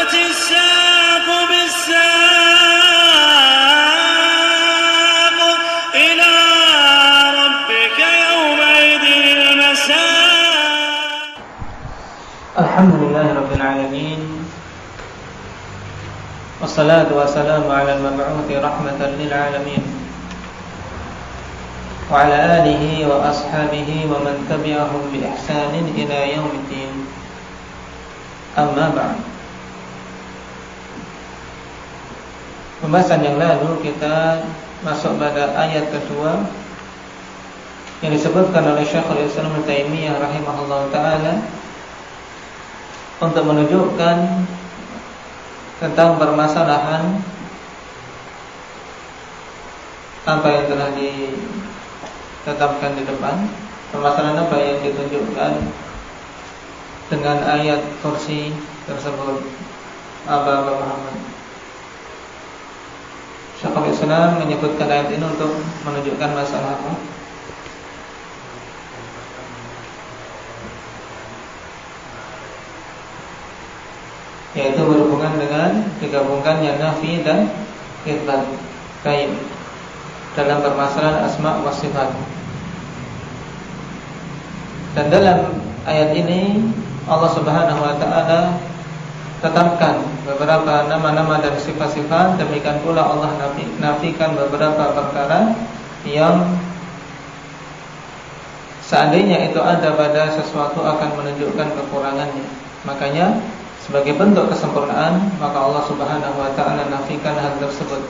والتفت الساق بالساق إلى ربك يومئذ المساق. الحمد لله رب العالمين والصلاة والسلام على المبعوث رحمة للعالمين وعلى آله وأصحابه ومن تبعهم بإحسان إلى يوم الدين. Amma ba'd. Pembahasan yang lalu kita masuk pada ayat kedua yang disebutkan oleh Syekhul Islam Ibnu Taimiyah rahimahullah taala untuk menunjukkan tentang permasalahan apa yang telah ditetapkan di depan, permasalahan apa yang ditunjukkan dengan ayat kursi tersebut. Aba Muhammad Syekhul Islam menyebutkan ayat ini untuk menunjukkan masalah apa? Yaitu berhubungan dengan digabungkannya nafi dan itsbat baik dalam permasalahan asma wa sifat. Dan dalam ayat ini Allah Subhanahu wa taala tetapkan beberapa nama-nama dan sifat-sifat, demikian pula Allah nafikan beberapa perkara yang seandainya itu ada pada sesuatu akan menunjukkan kekurangannya. Makanya sebagai bentuk kesempurnaan, maka Allah Subhanahu wa taala nafikan hal tersebut.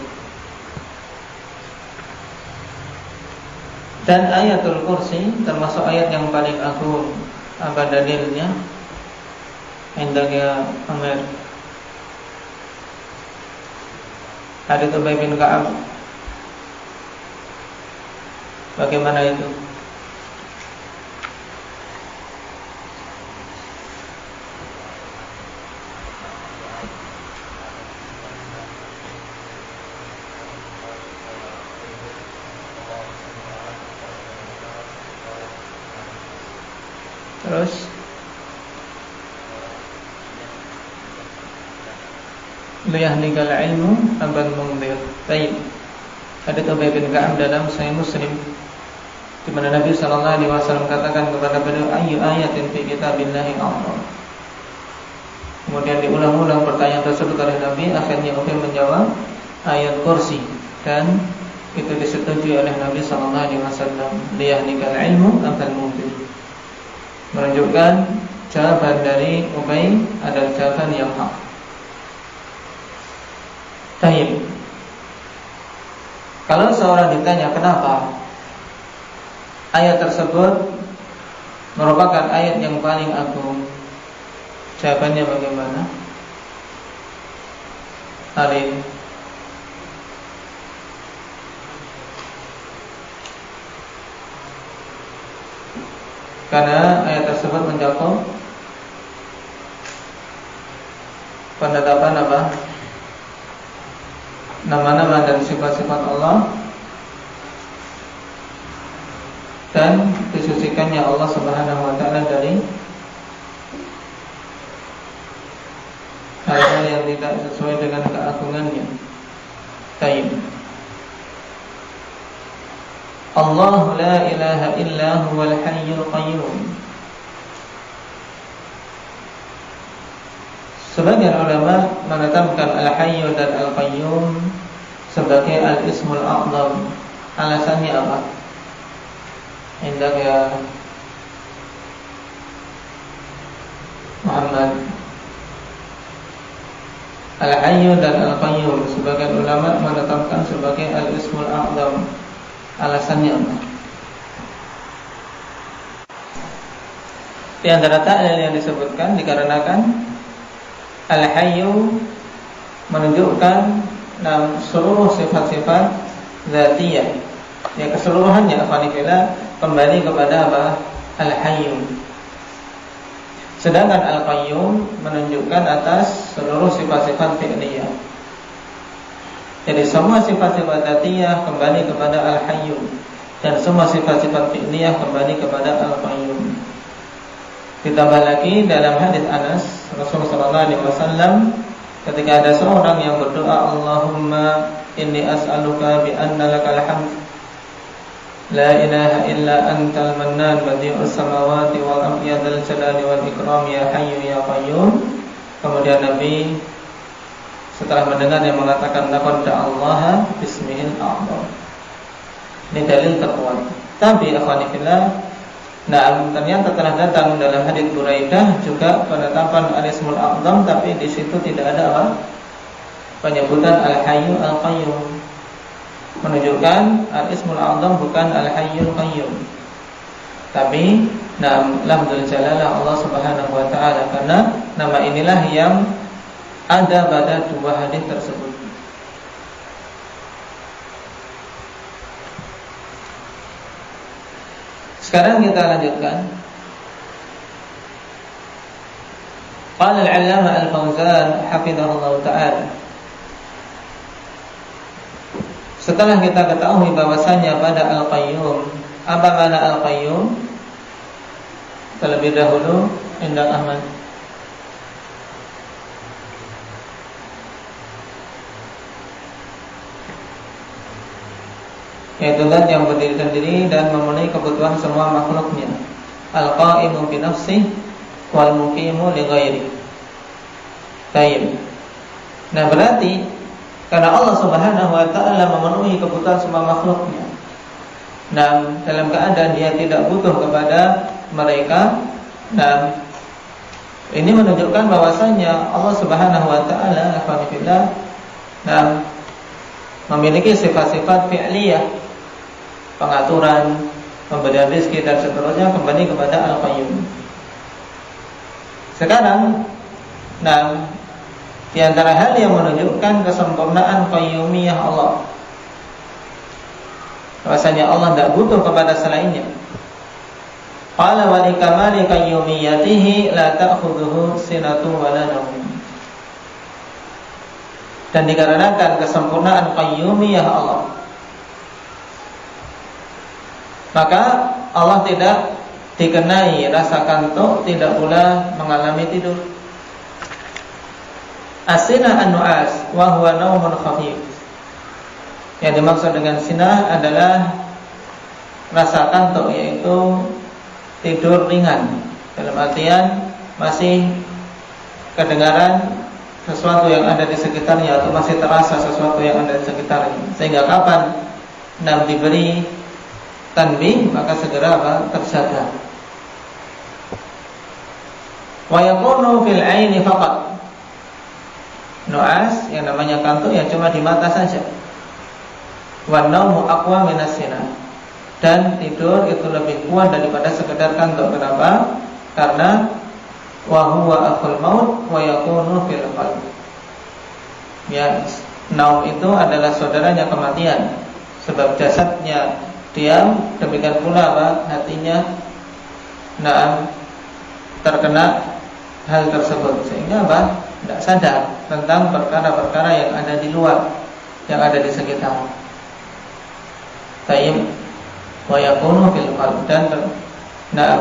Dan ayatul kursi termasuk ayat yang paling agung. Apa dalilnya? Hendaknya Amir Hadits Ubay bin Ka'ab. Bagaimana itu? Terus liyahnikal ilmu abal mungdir. Baik. Hadits Ubay bin Ka'ab dalam Sahih Muslim, di mana Nabi sallallahu alaihi wasallam katakan kepada beliau, ayyu ayatin fi kitabillahi a'zam. Kemudian diulang-ulang pertanyaan tersebut oleh Nabi. Akhirnya Ubay menjawab ayat kursi, dan itu disetujui oleh Nabi sallallahu alaihi wasallam. Liyahnikal ilmu abal mungdir menunjukkan jawaban dari Ubay adalah jawaban yang hak. Baik. Kalau seorang ditanya kenapa ayat tersebut merupakan ayat yang paling agung, jawabannya bagaimana? Alin. Karena ayat tersebut mencakup penetapan apa? Nama-nama dan sifat-sifat Allah, dan disucikannya Allah Subhanahu wa taala dari hal-hal yang tidak sesuai dengan keagungannya. Baik. Allah la ilaha illa huwal hayyul qayyum. Sebagian ulama menetapkan al-hayyu dan al-qayyum sebagai al-ismul a'zam. Alasannya apa? Hendak ya Muhammad. Al-hayyu dan al-qayyum sebagian ulama menetapkan sebagai al-ismul a'zam. Alasannya apa? Di antara ta'lil yang disebutkan dikarenakan Al-Hayyu menunjukkan seluruh sifat-sifat dzatiyah, ya keseluruhannya afanifillah kembali kepada apa? Al-Hayyu. Sedangkan Al-Qayyum menunjukkan atas seluruh sifat-sifat fi'liyah. Jadi semua sifat-sifat dzatiyah kembali kepada Al-Hayyu, dan semua sifat-sifat fi'liyah kembali kepada Al-Qayyum. Ditambah lagi dalam hadis Anas, Rasulullah SAW ketika ada seorang yang berdoa, Allahumma inni as'aluka bi anna lakal hamd la ilaha illa antal mannan badi'us samawati wal ardi ya dzal jalali wal ikram ya hayyu ya qayyum. Kemudian Nabi setelah mendengar yang mengatakan laqad da'allaha bismihil a'zam. Ini dalil terkuat. Tapi akhwani fillah, ternyata telah datang dalam hadits Buraidah juga penetapan al-ismul a'zam, tapi di situ tidak ada apa? Penyebutan al-hayyu al-qayyum. Menunjukkan al-ismul a'zam bukan al-hayyul qayyum. Tapi lafzul jalalah Allah Subhanahu wa taala, karena nama inilah yang ada pada dua hadis tersebut. Sekarang kita lanjutkan. Qala al-'allamah al-Fauzan hafizahullah taala. Setelah kita ketahui bahwasanya pada al-qayyum, apa makna al-qayyum? Terlebih dahulu Indra Ahmad. Yaitu zat yang berdiri sendiri dan memenuhi kebutuhan semua makhluknya. Al-qa'imu bi nafsihi wal muqimu li ghairihi. Baik. Nah, berarti karena Allah Subhanahu wa taala memenuhi kebutuhan semua makhluknya. Nah, dalam keadaan dia tidak butuh kepada mereka. Nah, ini menunjukkan bahwasanya Allah Subhanahu wa taala alhamdulillah memiliki sifat-sifat fi'liyah, pengaturan, pemberian rezeki dan seterusnya kembali kepada Al-Qayyum. Sekarang, di antara hal yang menunjukkan kesempurnaan qayyumiyah Allah, bahwasanya Allah tidak butuh kepada selainnya. Qala wa likamali qayyumiyatihi la ta'khudhuhu sinatun wa la nawm. Dan dikarenakan kesempurnaan qayyumiyah Allah, maka Allah tidak dikenai rasa kantuk, tidak pula mengalami tidur. As-sinah an-nu'as wa huwa naumun khafif. Yang dimaksud dengan sinah adalah rasa kantuk, yaitu tidur ringan. Dalam artian masih kedengaran sesuatu yang ada di sekitarnya, atau masih terasa sesuatu yang ada di sekitarnya, sehingga kapan diberi tanbih maka segera tersadar. Wa yakunu fil aini faqat. Nu'as yang namanya kantuk yang cuma di mata saja. Wa naumu aqwa minas sinah. Dan tidur itu lebih kuat daripada sekedar kantuk. Kenapa? Karena wa huwa akhul maut wa yakunu fil qalb. Ya, naum itu adalah saudaranya kematian. Sebab jasadnya diam, demikian pula hatinya terkena hal tersebut, sehingga tidak sadar tentang perkara-perkara yang ada di luar, yang ada di sekitar. Tayyib wa yakunu fil qalb. Dan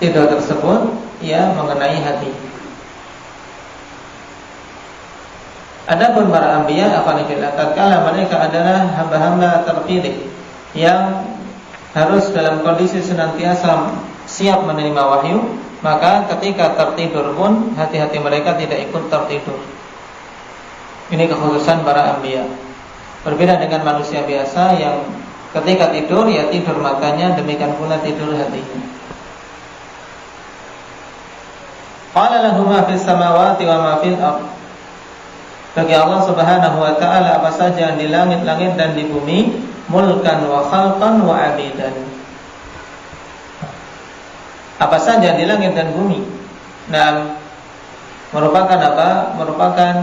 tidur tersebut ya mengenai hati. Adapun para anbiya tatkala mereka adalah hamba-hamba terpilih yang harus dalam kondisi senantiasa siap menerima wahyu, maka ketika tertidur pun hati-hati mereka tidak ikut tertidur. Ini kekhususan para anbiya. Berbeda dengan manusia biasa yang ketika tidur ya tidur matanya, demikian pula tidur hatinya. Qala lahu ma fis samawati wa ma fil ardh. Bagi Allah Subhanahu wa taala apa saja yang di langit-langit dan di bumi, mulkan wa khalqan wa abidan. Apa saja di langit dan bumi. Merupakan apa? Merupakan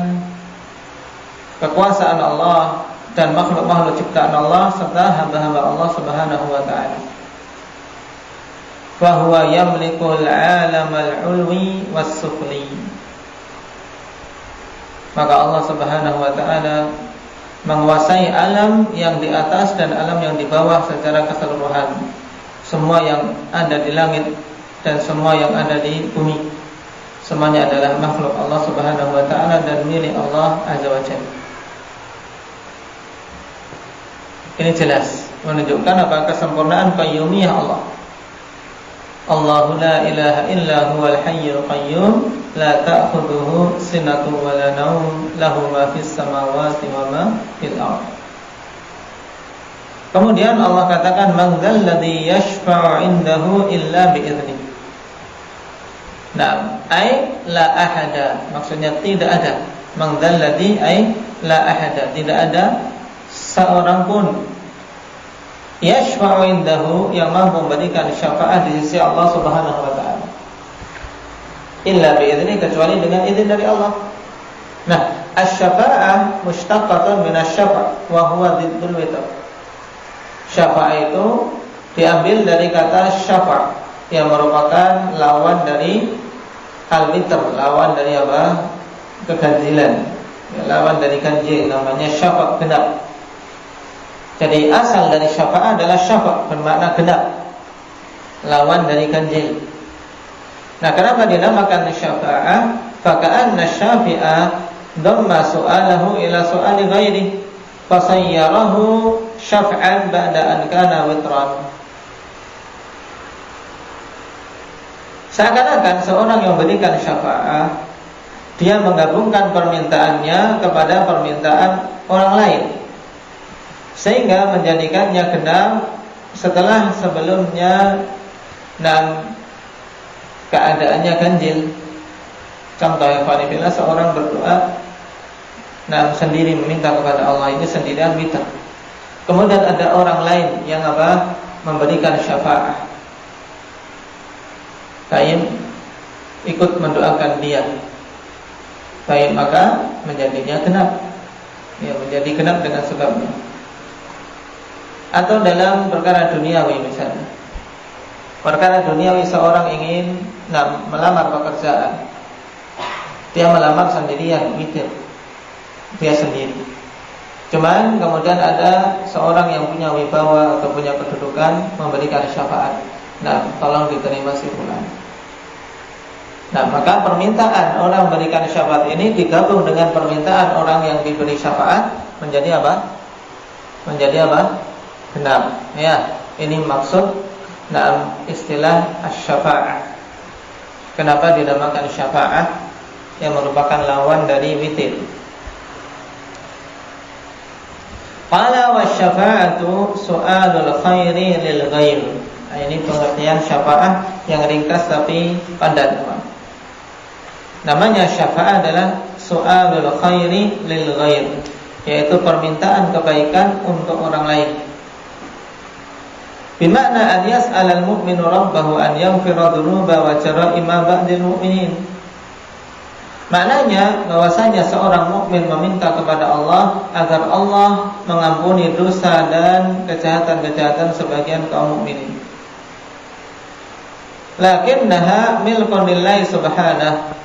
kekuasaan Allah dan makhluk-makhluk ciptaan Allah serta hamba-hamba Allah Subhanahu wa taala. Fa huwa yamlikul 'alamal 'ulwi was-sufli. Maka Allah Subhanahu wa taala menguasai alam yang di atas dan alam yang di bawah secara keseluruhan. Semua yang ada di langit dan semua yang ada di bumi. Semuanya adalah makhluk Allah Subhanahu wa taala dan milik Allah Azza wa Jalla. Ini jelas menunjukkan apa kesempurnaan qayyumiyah Allah. Allahu la ilaha illa huwal hayyul qayyum la ta'khudhuhu sinatun wa la nawm lahu ma fis samawati wa ma fil ardh. Kemudian Allah katakan man dzalladzi yashfa'u 'indahu illa bi'idznih. Nah, ai la ahada, maksudnya tidak ada. Man dzalladzi ai la ahada, tidak ada seorang pun yashfa'u indahu yang mampu memberikan syafaat di sisi Allah Subhanahu wa taala illa bi'idznih, kecuali dengan izin dari Allah. Nah, asy-syafa'ah mushtaqatun min asy-syafa' wa huwa diddul witr. Syafa'a itu diambil dari kata syafa' yang merupakan lawan dari al-witr, lawan dari apa? Keganjilan. Ya, lawan dari ganjil, namanya syafa' genap. Jadi asal dari syafa'a adalah syafa' bermakna genap, lawan dari ganjil. Nah, kenapa dinamakan syafa'ah? Faka'anna syafi'a dhamma su'alahu ila su'ali ghairi fasayyarahu syaf'an ba'da an kana witran. Seakan-akan seorang yang memberikan syafa'ah, dia menggabungkan permintaannya kepada permintaan orang lain, sehingga menjadikannya genap setelah sebelumnya keadaannya ganjil. Contoh yang paling jelas, seorang berdoa sendiri meminta kepada Allah, ini sendirian witr. Kemudian ada orang lain yang memberikan syafaat, ikut mendoakan dia, maka menjadinya genap, ya, menjadi genap dengan sebabnya. Atau dalam perkara duniawi misalnya, perkara duniawi, seorang ingin melamar pekerjaan, dia melamar sendirian, witir, dia sendiri. Cuman kemudian ada seorang yang punya wibawa atau punya kedudukan memberikan syafaat, tolong diterima si fulan. Maka permintaan orang memberikan syafaat ini digabung dengan permintaan orang yang diberi syafaat menjadi apa? Menjadi apa? Genap. Ya, ini maksud istilah asy-syafa'ah. Kenapa dinamakan syafa'ah? Yang merupakan lawan dari witir. Qala wasyafa'atu su'alul khairi lil ghair. Ini pengertian syafa'ah yang ringkas tapi padat. Namanya syafa'ah adalah su'alul khairi lil ghair, yaitu permintaan kebaikan untuk orang lain. Bimakna an yas'alal mu'minu rabbahu an yaghfira dzunuba wa jara'ima ba'dil mu'minin. Maknanya bahwasanya seorang mukmin meminta kepada Allah agar Allah mengampuni dosa dan kejahatan-kejahatan sebagian kaum mukminin. Lakinnaha milkun lillahi subhanahu.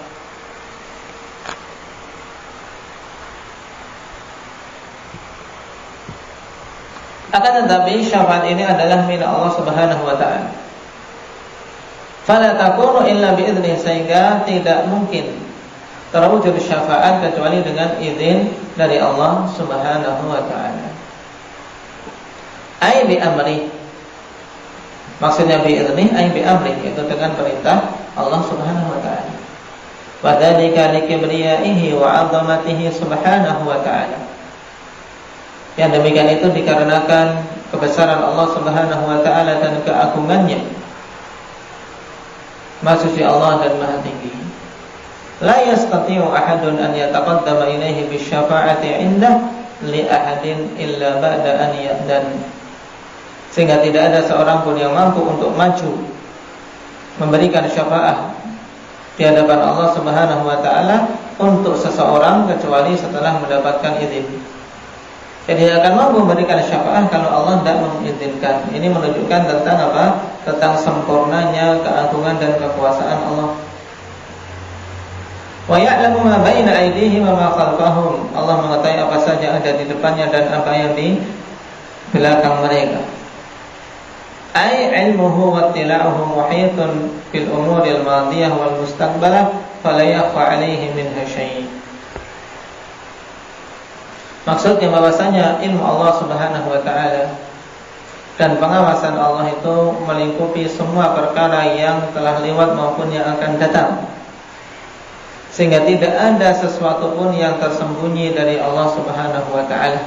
Akan tetapi syafaat ini adalah milik Allah Subhanahu wa taala. Fala takunu illa bi'idznih, sehingga tidak mungkin terwujud syafaat kecuali dengan izin dari Allah Subhanahu wa taala. Ai bi amri. Maksudnya bi idznih ai bi amri, yaitu dengan perintah Allah Subhanahu wa taala. Wa dzalika likibriyaihi wa 'azamatihi Subhanahu wa taala. Yang demikian itu dikarenakan kebesaran Allah Subhanahu wa taala dan keagungannya. Maha suci Allah dan Maha tinggi. La yastati'u ahadun an yataqaddama ilaihi bisyafa'ati 'indah li ahadin illa ba'da an ya'dan. Sehingga tidak ada seorang pun yang mampu untuk maju memberikan syafaat di hadapan Allah Subhanahu wa taala untuk seseorang kecuali setelah mendapatkan izin. Jadi dia akan mampu memberikan syafaat kalau Allah tidak mengizinkan. Ini menunjukkan tentang apa? Tentang sempurnanya keagungan dan kekuasaan Allah. Wa ya'lamu ma baina aydihim wa ma khalfahum. Allah mengetahui apa saja ada di depannya dan apa yang di belakang mereka. Ai ilmuhu wa ittila'uhu muhitun fil umuril madiyah wal mustaqbalah fala yakhfa 'alaihi minha syai'. Maksudnya bahwasanya ilmu Allah Subhanahu wa taala dan pengawasan Allah itu melingkupi semua perkara yang telah lewat maupun yang akan datang, sehingga tidak ada sesuatu pun yang tersembunyi dari Allah Subhanahu wa taala.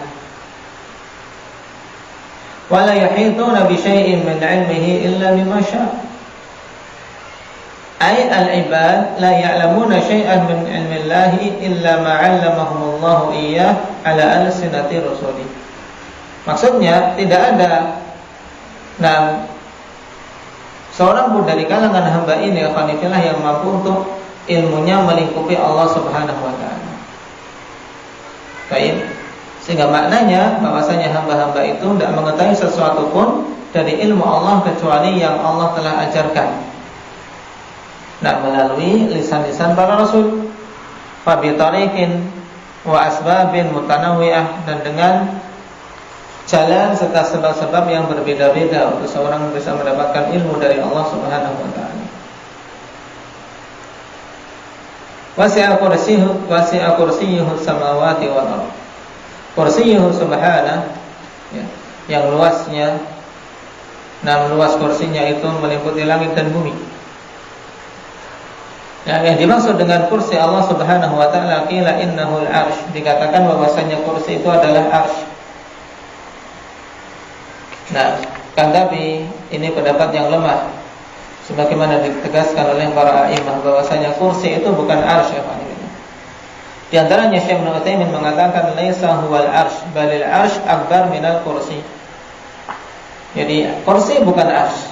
Wala yahituna bi syai'in min 'ilmihi illa bima syaa'. Ay al-ibad la ya'lamuna syai'an min 'ilmillahi illa ma 'allamahumullahu iyyah ala alsinati rasulih. Maksudnya tidak ada seorang pun dari kalangan hamba ini akhwanillah yang mampu untuk ilmunya melingkupi Allah Subhanahu wa taala. Baik. Sehingga maknanya bahwasanya hamba-hamba itu tidak mengetahui sesuatu pun dari ilmu Allah kecuali yang Allah telah ajarkan. Melalui lisan-lisan para rasul. Fa bi tariqin wa asbabin mutanawwi'ah, dan dengan jalan serta sebab-sebab yang berbeda-beda untuk seorang bisa mendapatkan ilmu dari Allah Subhanahu wa taala. Wasi'a kursiyyuhu samawati wal ardh. Kursiyyuhu subhanahu, yang luasnya, luas kursinya itu meliputi langit dan bumi. Yang dimaksud dengan kursi Allah Subhanahu wa taala, qila innahul arsy, dikatakan bahwasanya kursi itu adalah arsy. Tapi ini pendapat yang lemah, sebagaimana ditegaskan oleh para a'imah bahwasanya kursi itu bukan arsy. Di antaranya Syekh Ibnu Utsaimin mengatakan laisa huwal arsy balil arsy akbar minal kursi. Jadi kursi bukan arsy.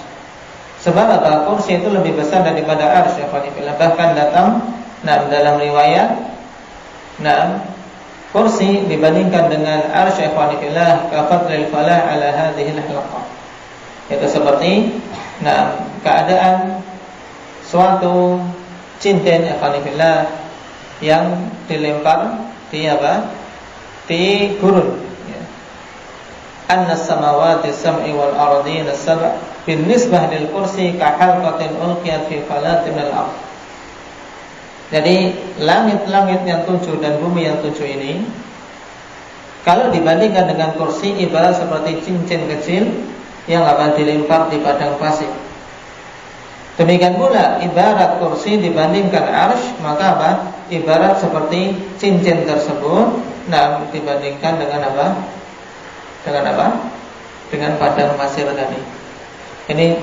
Sebab apa? Kursi itu lebih besar daripada arsy. Bahkan datang dalam riwayat kursi dibandingkan dengan arsy kafadlil falah ala hadhil halaqah. Itu seperti keadaan suatu cincin yang dilempar di gurun. Annas samawati sab'i wal ardina sab' binisbah lil kursi ka halqatin ulqiyat fi falatin al-ardh. Jadi langit-langit yang 7 dan bumi yang 7 ini kalau dibandingkan dengan kursi ibarat seperti cincin kecil yang akan dilempar di padang pasir. Demikian pula ibarat kursi dibandingkan arsy, maka ibarat seperti cincin tersebut dibandingkan dengan dengan padang pasir tadi. Ini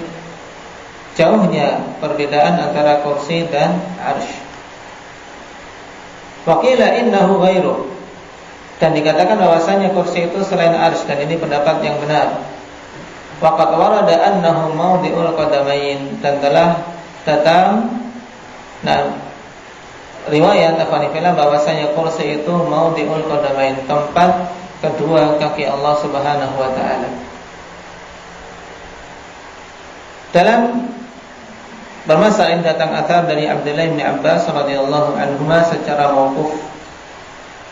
jauhnya perbedaan antara kursi dan arsy. Wa qila innahu ghairu, dan dikatakan bahwasanya kursi itu selain arsy, dan ini pendapat yang benar. Waqad warada annahu mawdi'ul qadamain, dan telah datang riwayat bahwasanya kursi itu mawdi'ul qadamain, tempat kedua kaki Allah Subhanahu wa taala. Dalam bermasalah ini datang athar dari Abdullah bin Abbas radhiyallahu anhuma secara mauquf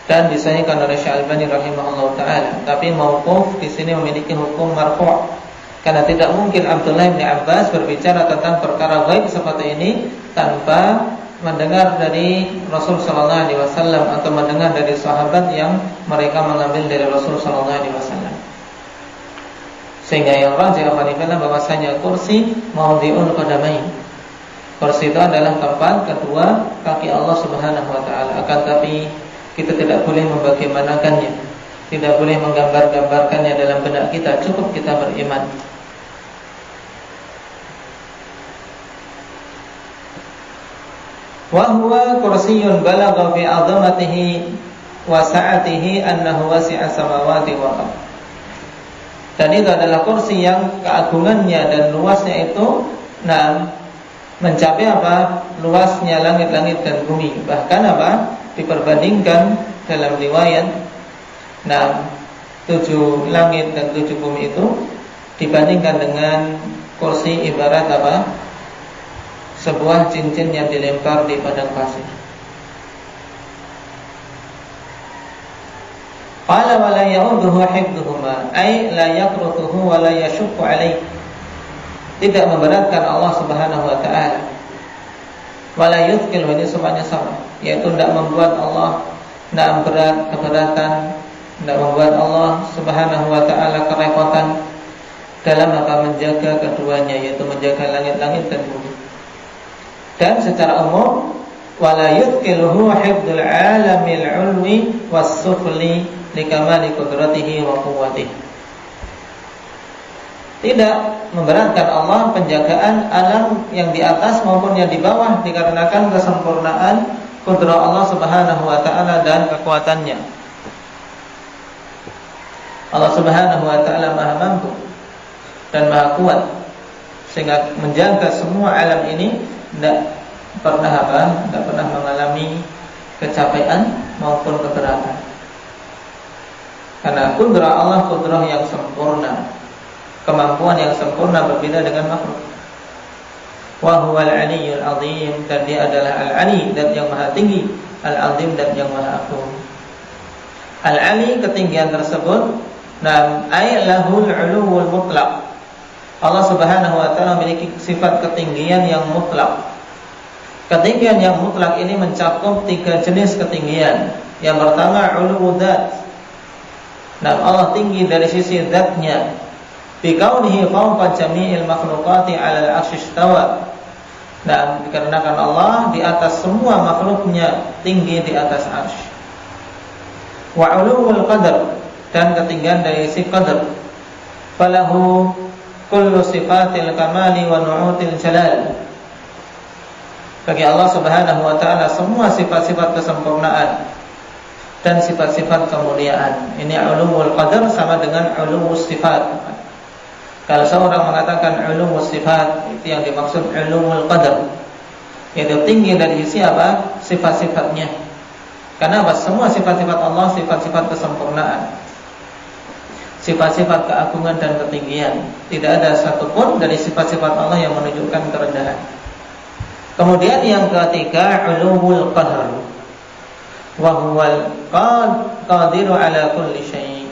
dan disahihkan oleh Syekh Albani rahimahullahu taala. Tapi mauquf di sini memiliki hukum marfu'. Karena tidak mungkin Abdullah bin Abbas berbicara tentang perkara gaib seperti ini tanpa mendengar dari Rasul sallallahu alaihi wasallam atau mendengar dari sahabat yang mereka mengambil dari Rasul sallallahu alaihi wasallam. Sehingga yang rajih bahwasanya kursi mawdi'ul qadamain. Kursi itu adalah tempat kedua kaki Allah Subhanahu wa taala. Akan tapi kita tidak boleh membagaimanakannya, tidak boleh menggambar-gambarkannya dalam benak kita, cukup kita beriman. Wa huwa kursiyyun balagha fi 'azamatihi wa sa'atihi annahu wasi'a samawati wal ardh. Dan itu adalah kursi yang keagungannya dan luasnya itu mencapai luasnya langit-langit dan bumi. Bahkan diperbandingkan dalam riwayat 7 langit dan 7 bumi itu dibandingkan dengan kursi ibarat sebuah cincin yang dilempar di padang pasir. Qala wa la ya'uduhu hifdhuhuma, ay la yaqrutuhu wa la yashukku alayhi. Tidak memberatkan Allah Subhanahu wa taala Wala yuthqil, ini semuanya sama, yaitu tidak membuat Allah keberatan, tidak membuat Allah Subhanahu wa taala kerepotan dalam menjaga keduanya, yaitu menjaga langit-langit dan bumi. Dan secara umum, wala yuthqiluhu hifdzul alamil ulwi was-sufli likamali qudratihi wa quwwatihi. Tidak memberatkan Allah penjagaan alam yang di atas maupun yang di bawah, dikarenakan kesempurnaan kudrah Allah Subhanahu wa taala dan kekuatannya. Allah Subhanahu wa taala Maha mampu dan Maha kuat, sehingga menjaga semua alam ini tidak pernah mengalami kecapean maupun keberatan. Karena kudrah Allah kudrah yang sempurna, kemampuan yang sempurna, berbeda dengan makhluk. Wa huwal aliyyul azim, dan dia adalah al-ali, dan yang maha tinggi, al-azim, dan yang maha agung. Al-ali, ketinggian tersebut, ay lahul uluwul mutlaq. Allah Subhanahu wa taala memiliki sifat ketinggian yang mutlak. Ketinggian yang mutlak ini mencakup 3 jenis ketinggian. Yang pertama uluwul dzat. Allah tinggi dari sisi zatnya, bikaunihi fawqa jami'il makhluqati 'ala al-'arsy istawa. Dan dikarenakan Allah di atas semua makhluknya, tinggi di atas 'arsy. Wa 'uluwul qadar, dan ketinggian dari sisi qadar. Falahu kullu sifatil kamali wa nu'util jalal. Bagi Allah Subhanahu wa taala semua sifat-sifat kesempurnaan dan sifat-sifat kemuliaan. Ini 'uluwul qadar sama dengan 'uluwus sifat. Kalau seorang mengatakan ulumul sifat, itu yang dimaksud ulumul qadar, yaitu tinggi dari sisi apa? Sifat-sifatnya. Karena apa? Semua sifat-sifat Allah sifat-sifat kesempurnaan, sifat-sifat keagungan dan ketinggian. Tidak ada satupun dari sifat-sifat Allah yang menunjukkan kerendahan. Kemudian yang ketiga ulumul qahar, wa huwal qadiru ala kulli syai',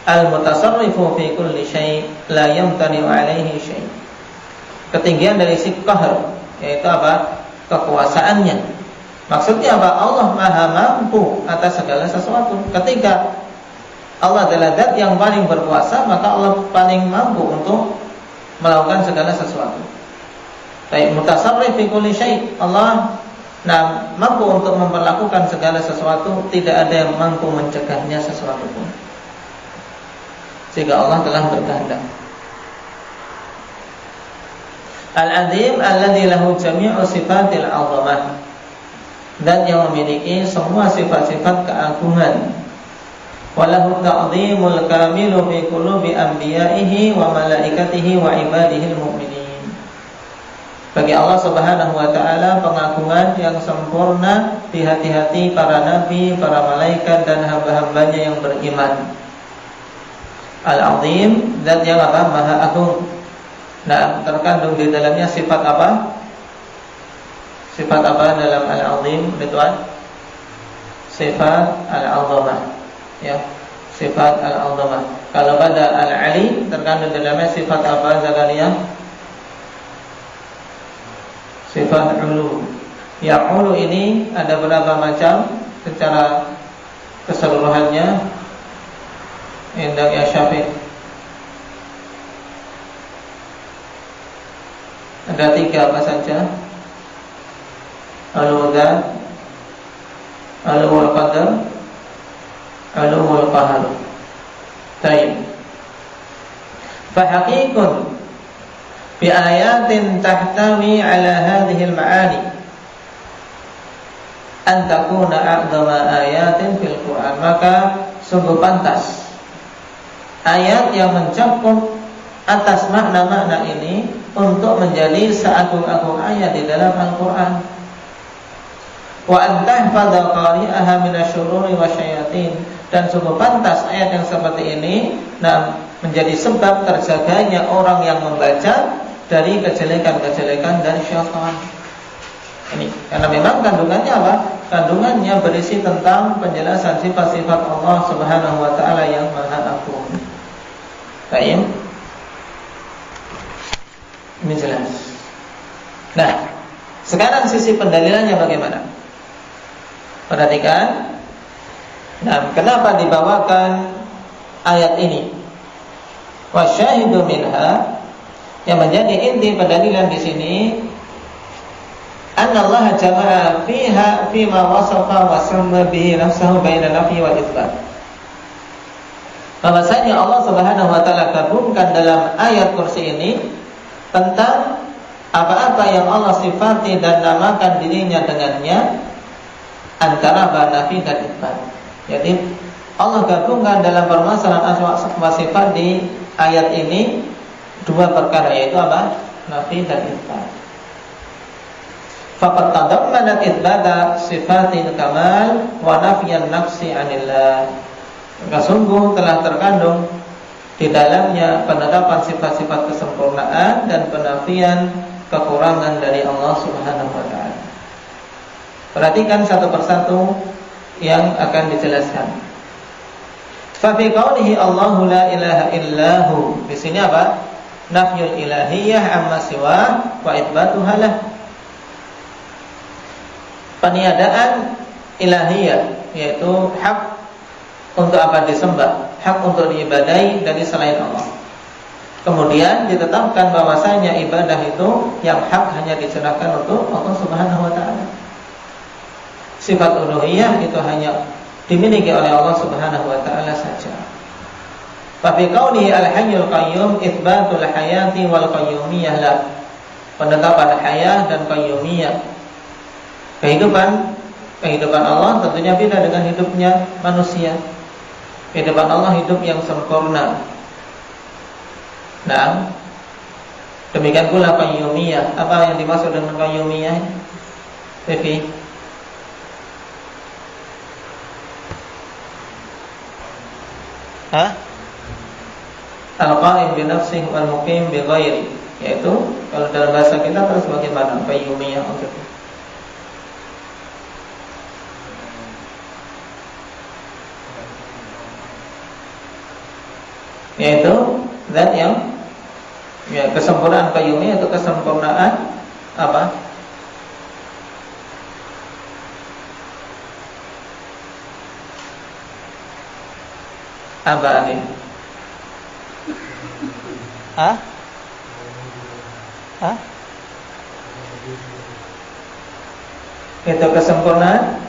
al-mutasarrifu fi kulli syai' la yamtani'u 'alaihi syai'. Ketinggian dari si qahar, yaitu apa? Kekuasaannya. Maksudnya apa? Allah Maha mampu atas segala sesuatu. Ketika Allah adalah zat yang paling berkuasa, maka Allah paling mampu untuk melakukan segala sesuatu. Baik, mutasarrif fi kulli syai', Allah mampu untuk memperlakukan segala sesuatu, tidak ada yang mampu mencegahnya sesuatu pun. Sehingga Allah telah berkehendak. Al-Azim alladzi lahu jami'u sifatil 'azamah, dan yang memiliki semua sifat-sifat keagungan. Walahu ta'zimul kamilu fi qulubi anbiya'ihi wa malaikatihi wa ibadihil mu'minin. Bagi Allah Subhanahu wa taala pengagungan yang sempurna di hati-hati para nabi, para malaikat dan hamba-hambanya yang beriman. Al-Azim, zat yang apa? Maha agung. Terkandung di dalamnya sifat apa? Sifat apa dalam Al-Azim, Ridwan? Sifat Al-Azamah, ya, sifat Al-Azamah. Kalau pada Al-Ali terkandung di dalamnya sifat apa, Zakaria? Sifat Ulu. Ya, Ulu ini ada berapa macam secara keseluruhannya? Indah ya Syafiq. Ada 3 apa saja? Ulul dzat, ulul qadar, ulul qahar. Baik. Fahaqiqun bi ayatin tahtawi ala hadhihi al-ma'ani an takuna a'dama ayatin fil Qur'an. Maka sungguh pantas ayat yang mencakup atas makna-makna ini untuk menjadi seagung-agung ayat di dalam Al-Quran. Wa antahfadha qari'aha minasyururi wasyayatin, dan sungguh pantas ayat yang seperti ini menjadi sebab terjaganya orang yang membaca dari kejelekan-kejelekan dan syaitan. Ini karena memang kandungannya apa? Kandungannya berisi tentang penjelasan sifat-sifat Allah Subhanahu wa taala yang Maha Agung. Baik. Ini jelas. Nah, Sekarang sisi pendalilannya bagaimana? Perhatikan. Nah, kenapa dibawakan ayat ini? Wasyahidu minha, yang menjadi inti pendalilan di sini, anna Allah jama'a fiha fima wasafa wa samma bihi nafsahu baina nafi wal itsbat. Bahwasanya Allah Subhanahu wa taala gabungkan dalam ayat kursi ini tentang apa-apa yang Allah sifati dan namakan dirinya dengannya antara nafi dan itsbat. Jadi Allah gabungkan dalam permasalahan asma wa sifat di ayat ini dua perkara, yaitu apa? Nafi dan itsbat. Faqad tadammanat itsbata sifatil kamal wa nafyan nafsi 'anillah. Maka sungguh telah terkandung di dalamnya penetapan sifat-sifat kesempurnaan dan penafian kekurangan dari Allah Subhanahu wa taala. Perhatikan satu persatu yang akan dijelaskan. Fa fi qaulihi Allahu la ilaha illahu. Di sini apa? Nafyul ilahiyah amma siwa wa itsbatuha lah. Peniadaan ilahiyah, yaitu hak untuk apa disembah, hak untuk diibadahi dari selain Allah. Kemudian ditetapkan bahwasanya ibadah itu yang hak hanya diserahkan untuk Allah Subhanahu wa taala. Sifat uluhiyah itu hanya dimiliki oleh Allah Subhanahu wa taala saja. Fa fi qaulihi al-hayyul qayyum itsbatul hayati wal qayyumiyah la. Penetapan hayah dan qayyumiyah. Kehidupan Allah tentunya beda dengan hidupnya manusia. Kehidupan Allah hidup yang sempurna. Nah, demikian pula qayyumiyah. Apa yang dimaksud dengan qayyumiyah? Devi. Al-qa'im bi nafsihi wal muqim bi ghairi, yaitu kalau dalam bahasa kita terus bagaimana qayyumiyah maksudnya? Yaitu zat yang kesempurnaan qayyumiyah itu kesempurnaan apa? Apa ini? Itu kesempurnaan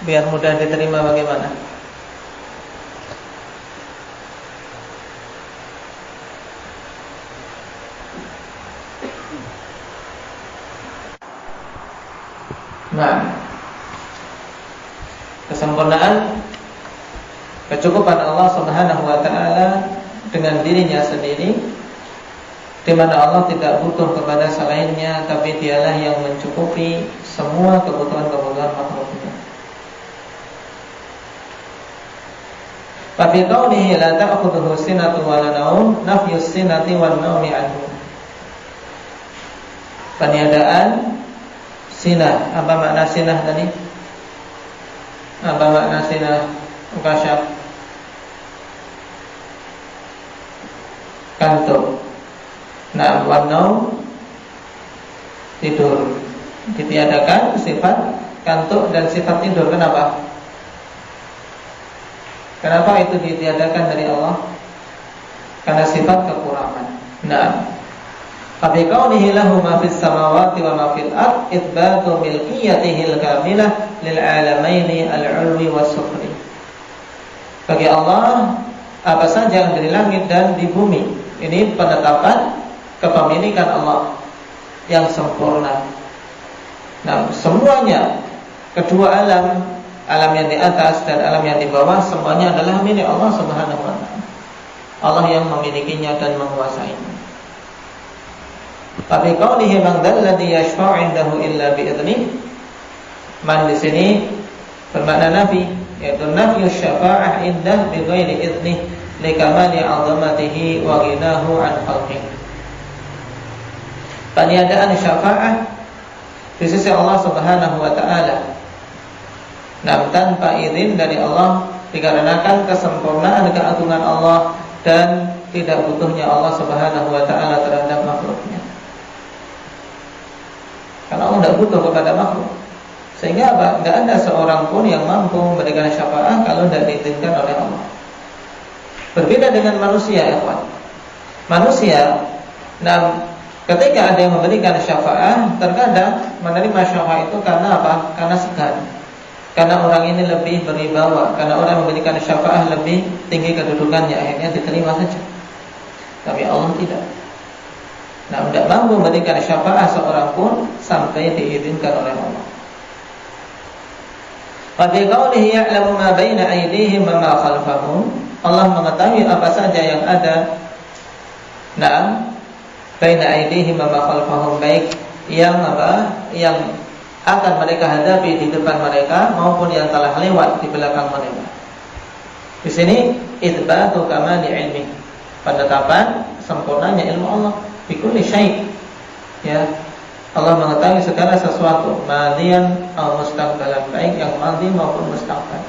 biar mudah diterima bagaimana? Nah, kesempurnaan kecukupan Allah Subhanahu wa taala dengan dirinya sendiri, di mana Allah tidak butuh kepada selainnya, tapi dialah yang mencukupi semua kebutuhan-kebutuhan makhluknya. Fa fi qawlihi la ta'khudhuhu sinatun wa la naum, nafyus sinati wan naumi anhu. Peniadaan sinah. Apa makna sinah tadi? Apa makna sinah? Mukasyaf. Kantuk. Nah, warnau tidur. Ditiadakan sifat kantuk dan sifat tidur. Kenapa? Kenapa itu ditiadakan dari Allah? Karena sifat kekurangan. Nah, Abi qawlihi lahu ma fis samawati wa ma fil ard itsbatu milkiyatihil kamilah lil alamaini al-'ulwi was-sufli. Bagi Allah apa saja yang di langit dan di bumi, ini penetapan kepemilikan Allah yang sempurna. Nah, semuanya, kedua alam, alam yang di atas dan alam yang di bawah, semuanya adalah milik Allah Subhanahu wa taala. Allah yang memilikinya dan menguasainya. Tapi qaulihi man dzalladzi yashfa'u 'indahu illa bi idzni. Man di sini bermakna nafi, yaitu nafyu syafa'ah indah bi ghairi idzni li kamali 'azamatihi wa ghinahu 'an khalqihi. Peniadaan syafa'ah di sisi Allah Subhanahu wa taala, namun tanpa izin dari Allah, dikarenakan kesempurnaan keagungan Allah dan tidak butuhnya Allah Subhanahu wa taala terhadap makhluknya. Allah tidak butuh kepada makhluk. Sehingga apa? Tidak ada seorang pun yang mampu memberikan syafaat kalau tidak diizinkan oleh Allah. Berbeda dengan manusia, ya kawan. Manusia, ketika ada yang memberikan syafaat, terkadang menerima syafaat itu karena apa? Karena segan. Karena orang ini lebih berwibawa, karena orang yang memberikan syafaat lebih tinggi kedudukannya, akhirnya diterima saja. Tapi Allah tidak. Tidak mampu memberikan syafaat seorang pun sampai diizinkan oleh Allah. Wa bi qawlihi ya'lamu ma baina aydihim wa ma khalfahum. Allah mengetahui apa saja yang ada baina aydihim wa ma khalfahum, baik yang akan mereka hadapi di depan mereka maupun yang telah lewat di belakang mereka. Di sini itsbatu kamali ilmi, penetapan sempurnanya ilmu Allah bi kulli syai'. Ya, Allah mengetahui segala sesuatu, madian atau mustaqbalan, baik yang madhi maupun mustaqbal.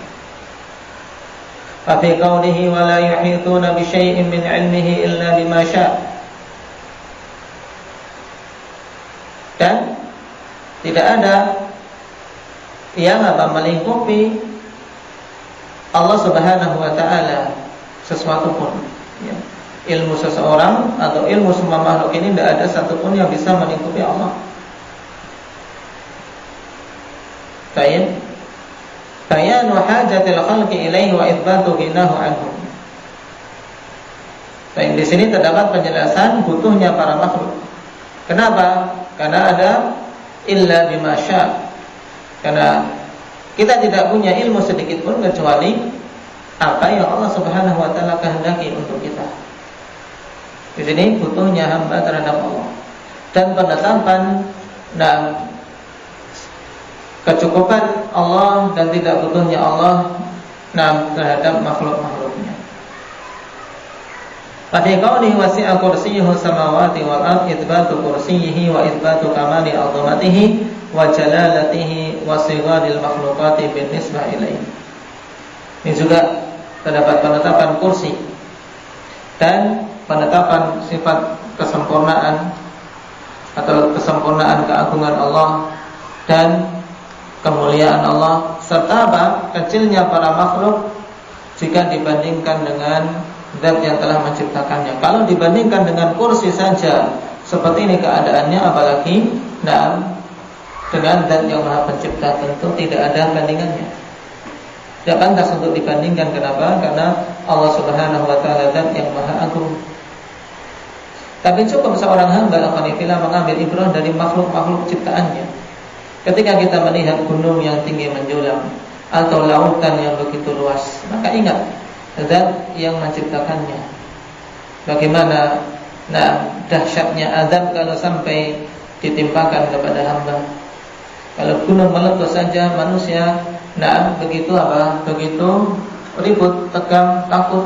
Fa fi qawlihi wa la yuhituna bi syai'in min 'ilmihi illa bima syaa'. Dan tidak ada yang melingkupi Allah Subhanahu wa taala sesuatu pun, ya. Ilmu seseorang atau ilmu semua makhluk ini tidak ada satupun yang bisa melingkupi Allah. Bayan hajatil khalqi ilaihi wa itsbatu ghinahu anhum. Baik, di sini terdapat penjelasan butuhnya para makhluk. Kenapa? Karena ada illa bima syaa. Karena kita tidak punya ilmu sedikit pun kecuali apa yang Allah Subhanahu wa taala kehendaki untuk kita. Di sini butuhnya hamba terhadap Allah dan penetapan kecukupan Allah dan tidak butuhnya Allah terhadap makhluk-makhluknya. Fa fi qawlihi wasi'a kursiyyuhu samawati wal ardh itsbatu kursiyyihi wa itsbatu kamali 'azamatihi wa jalalatihi wa sigharil makhluqati bin nisbah ilaihi. Ini juga terdapat penetapan kursi dan penetapan sifat kesempurnaan atau kesempurnaan keagungan Allah dan kemuliaan Allah, serta kecilnya para makhluk jika dibandingkan dengan zat yang telah menciptakannya. Kalau dibandingkan dengan kursi saja seperti ini keadaannya, apalagi dengan zat yang maha pencipta, tentu tidak ada bandingannya. Tidak pantas untuk dibandingkan. Kenapa? Karena Allah Subhanahu wa taala zat yang maha agung. Tapi cukup seorang hamba akanifillah mengambil ibrah dari makhluk-makhluk ciptaannya. Ketika kita melihat gunung yang tinggi menjulang atau lautan yang begitu luas, maka ingat zat yang menciptakannya. Bagaimana dahsyatnya azab kalau sampai ditimpakan kepada hamba. Kalau gunung meletus saja manusia begitu ribut, tegang, takut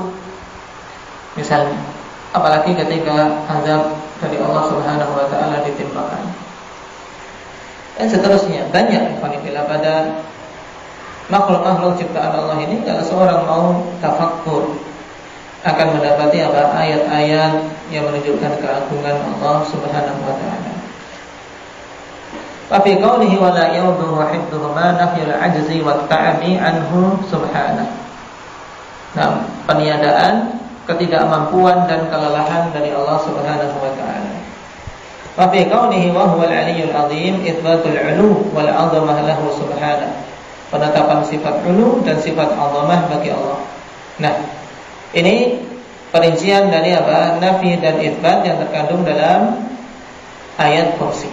misalnya. Apalagi ketika azab dari Allah Subhanahu wa taala ditimpakan. Dan seterusnya banyak pada makhluk-makhluk ciptaan Allah ini. Kalau seorang mau tafakkur akan mendapati ayat-ayat yang menunjukkan keagungan Allah Subhanahu wa taala. Wa fi qawlihi wa la yawduhu hifdhuhuma nafyul ajzi wat ta'abi anhu subhanahu. Peniadaan ketidakmampuan dan kelelahan dari Allah Subhanahu wa taala. Wa fi qawlihi wa huwal 'aliyyul 'azim itsbatul 'ulu wal 'azamah lahu subhanahu. Penetapan sifat 'ulu dan sifat 'azamah bagi Allah. Ini perincian dari nafi dan itsbat yang terkandung dalam ayat kursi.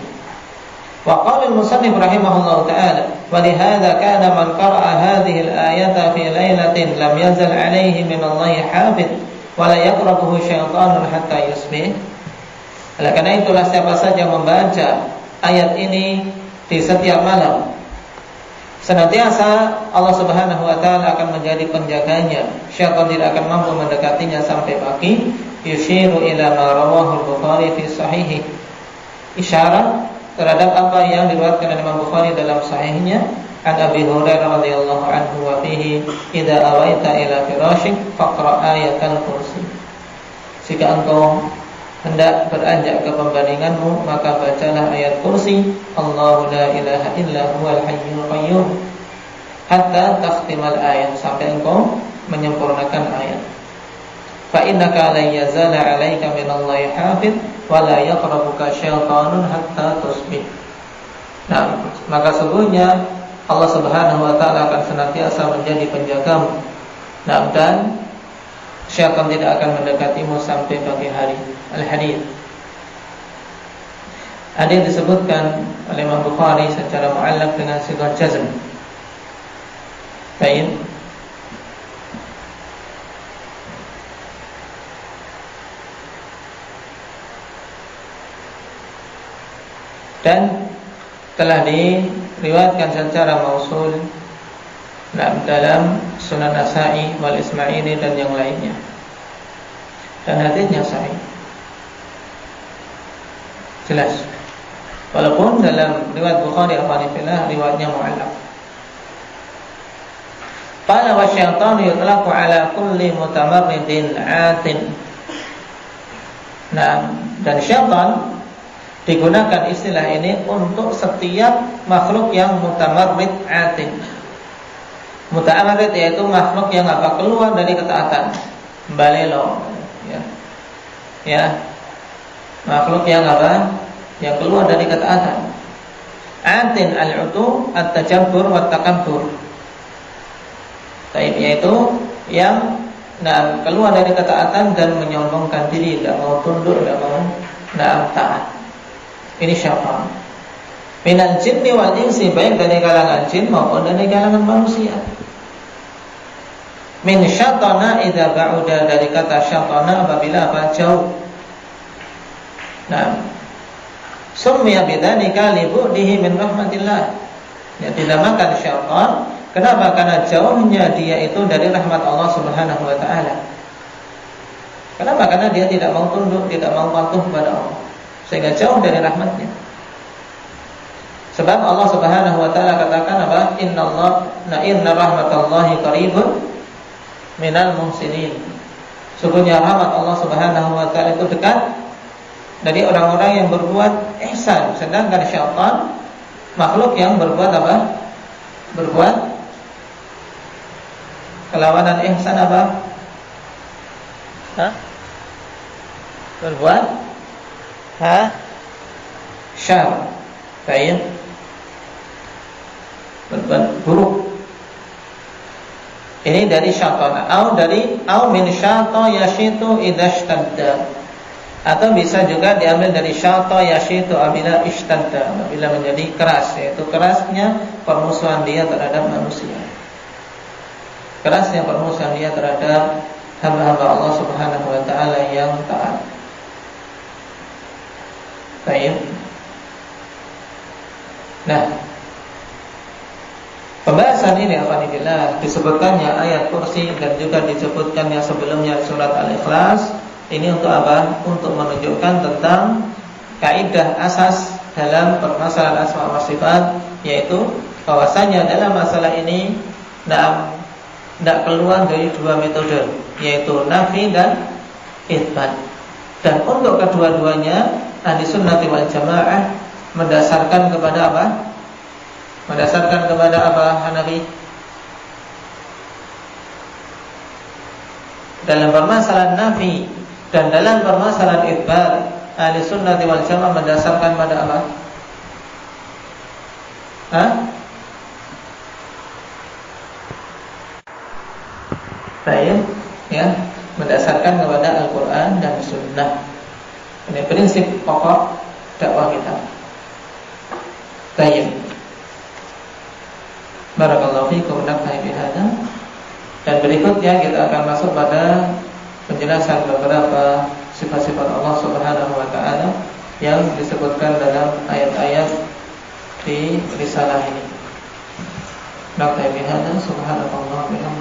Wa qala al-musannif rahimahullahu ta'ala wa li hadza kana man qara'a hadhihi al-ayata fi lailatin lam yazal 'alayhi min Allahi hafidh wa la yaqrabuhu syaitanun hatta yusbih. Oleh karena itulah siapa saja membaca ayat ini di setiap malam, senantiasa Allah Subhanahu wa taala akan menjadi penjaganya. Syaitan tidak akan mampu mendekatinya sampai pagi. Yushiru ila ma rawahu al-Bukhari fi sahihi. Isyarat terhadap apa yang diriwayatkan oleh Imam Bukhari dalam sahihnya an Abi Hurairah radhiyallahu anhu wa fihi idza awaita ila firashik faqra ayatal kursi. Jika engkau hendak beranjak ke pembaringanmu, maka bacalah ayat kursi, Allahu la ilaha illa huwal hayyul qayyum, hatta takhtimal ayat, sampai engkau menyempurnakan ayat. Fa innaka la yazala 'alaika minallahi hafidh wa la yaqrabuka syaitanun hatta tusbih. Nah, maka sungguhnya Allah Subhanahu wa taala akan senantiasa menjadi penjagamu. Nah, dan syaitan tidak akan mendekatimu sampai pagi hari. Al-Hadits. Ada yang disebutkan oleh Imam Bukhari secara mu'allaq dengan sighah jazm. Baik. Dan telah diriwayatkan secara mausul dalam Sunan Nasa'i wal Ismaili dan yang lainnya. Dan hadisnya sahih. Jelas. Walaupun dalam riwayat Bukhari afanifillah riwayatnya mu'allaq. Qala wa syaitanu yutlaqu ala kulli mutamarridin 'atin. Nah, dan syaitan digunakan istilah ini untuk setiap makhluk yang mutamarrid 'atin. Mutamarrid yaitu makhluk yang keluar dari ketaatan, balelo, ya. Makhluk yang yang keluar dari ketaatan. Atin al-utu at-tajabbur wa takabbur. Yaitu yang keluar dari ketaatan dan menyombongkan diri, tidak mau tunduk, tidak mau taat. Ini syaitan. Minal jinni wal insi, baik dari kalangan jin maupun dari kalangan manusia. Min syaitana idza ba'uda, dari kata syaitana apabila jauh. Nah, summiya bidzalika li bu'dihi min rahmatillah. Ya, dinamakan syaitan. Kenapa? Karena jauhnya dia itu dari rahmat Allah Subhanahu wa taala. Kenapa? Karena dia tidak mau tunduk, tidak mau patuh kepada Allah, sehingga jauh dari rahmatnya. Sebab Allah Subhanahu wa taala katakan apa? Inna rahmatallahi qaribun minal muhsinin. Sungguhnya rahmat Allah Subhanahu wa taala itu dekat dari orang-orang yang berbuat ihsan. Sedangkan syaitan makhluk yang berbuat apa? Berbuat kelawanan ihsan apa? Berbuat syar. Baik. Berbuat buruk. Ini dari syaitan, au min syata yashitu idashtadda, atau bisa juga diambil dari syata yashitu apabila ishtadda, apabila menjadi keras, yaitu kerasnya permusuhan dia terhadap manusia, kerasnya permusuhan dia terhadap hamba-hamba Allah Subhanahu wa taala yang taat. Baik. Nah, pembahasan ini alhamdulillah disebutkannya ayat kursi dan juga disebutkannya sebelumnya surat Al-Ikhlas. Ini untuk apa? Untuk menunjukkan tentang kaidah asas dalam permasalahan asma wa sifat, yaitu bahwasanya dalam masalah ini tidak keluar dari dua metode, yaitu nafi dan itsbat. Dan untuk kedua-duanya ahli sunnah wal jamaah mendasarkan kepada apa? Mendasarkan kepada apa Hanafi? Dalam permasalahan nafi dan dalam permasalahan itsbat, ahli sunnah wal jamaah mendasarkan pada apa? Baik, ya, mendasarkan kepada Al-Quran dan Sunnah. Ini prinsip pokok dakwah kita. Baik. Barakallahu fiikum, naktafi bihadza. Dan berikutnya kita akan masuk pada penjelasan beberapa sifat-sifat Allah Subhanahu wa taala yang disebutkan dalam ayat-ayat di risalah ini. Naktafi bihadza, subhanallah wa bihamdihi.